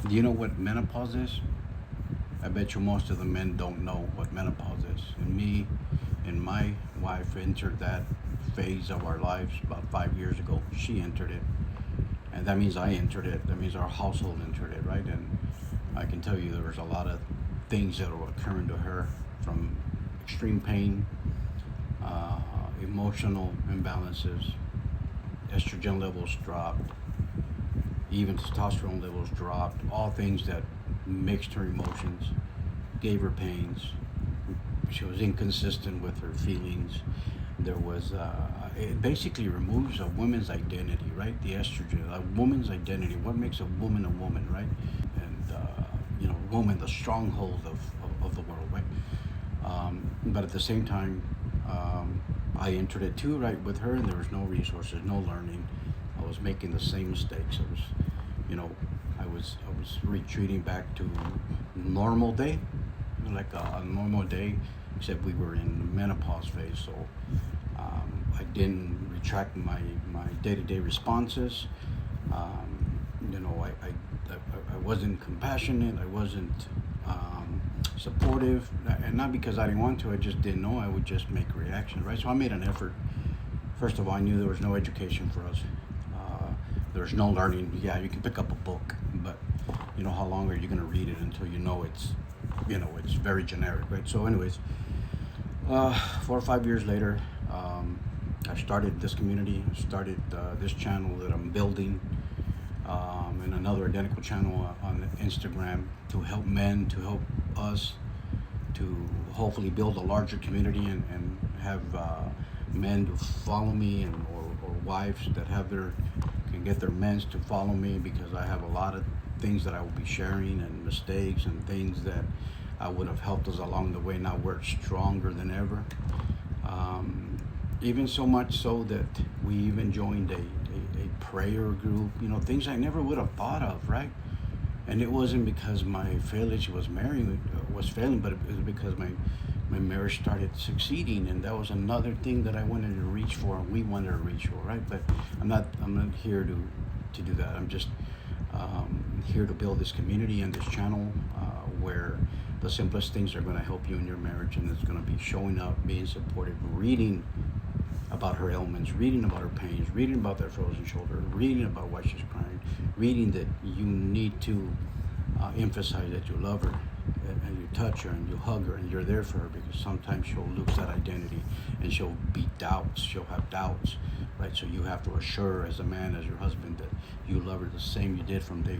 Do you know what menopause is? I bet you most of the men don't know what menopause is. And my wife entered that phase of our lives about 5 years ago. She entered it. And that means I entered it. That means our household entered it, right? And I can tell you there was a lot of things that were occurring to her, from extreme pain, uh, emotional imbalances, estrogen levels dropped, even testosterone levels dropped, all things that mixed her emotions, gave her pains. She was inconsistent with her feelings. There was, it basically removes a woman's identity, right? The estrogen, a woman's identity. What makes a woman, right? And, woman, the stronghold of the world, right? But at the same time, I entered it too, right, with her, and there was no resources, no learning. I was making the same mistakes. You know, I was retreating back to normal day, like a normal day, except we were in the menopause phase. So I didn't retract my day-to-day responses. I wasn't compassionate. I wasn't supportive, and not because I didn't want to. I just didn't know. I would just make reactions, right? So I made an effort. First of all, I knew there was no education for us. There's no learning. Yeah, you can pick up a book, but how long are you going to read it until it's very generic, right? So, anyways, 4 or 5 years later, I started this community. I started this channel that I'm building, and another identical channel on Instagram to help men, to help us, to hopefully build a larger community and have men to follow me, or wives that can get their men to follow me, because I have a lot of things that I will be sharing, and mistakes and things that I would have helped us along the way. Now we're stronger than ever. Even so much so that we even joined a prayer group, things I never would have thought of, right? And it wasn't because my village was failing, but it was because my marriage started succeeding, and that was another thing that I wanted to reach for, and we wanted to reach for, right? But I'm not here to do that. I'm just here to build this community and this channel, where the simplest things are going to help you in your marriage, and it's going to be showing up, being supportive, reading about her ailments, reading about her pains, reading about that frozen shoulder, reading about why she's crying, reading that you need to emphasize that you love her, and you touch her and you hug her and you're there for her, because sometimes she'll lose that identity and she'll have doubts, right? So you have to assure her, as a man, as your husband, that you love her the same you did from day one.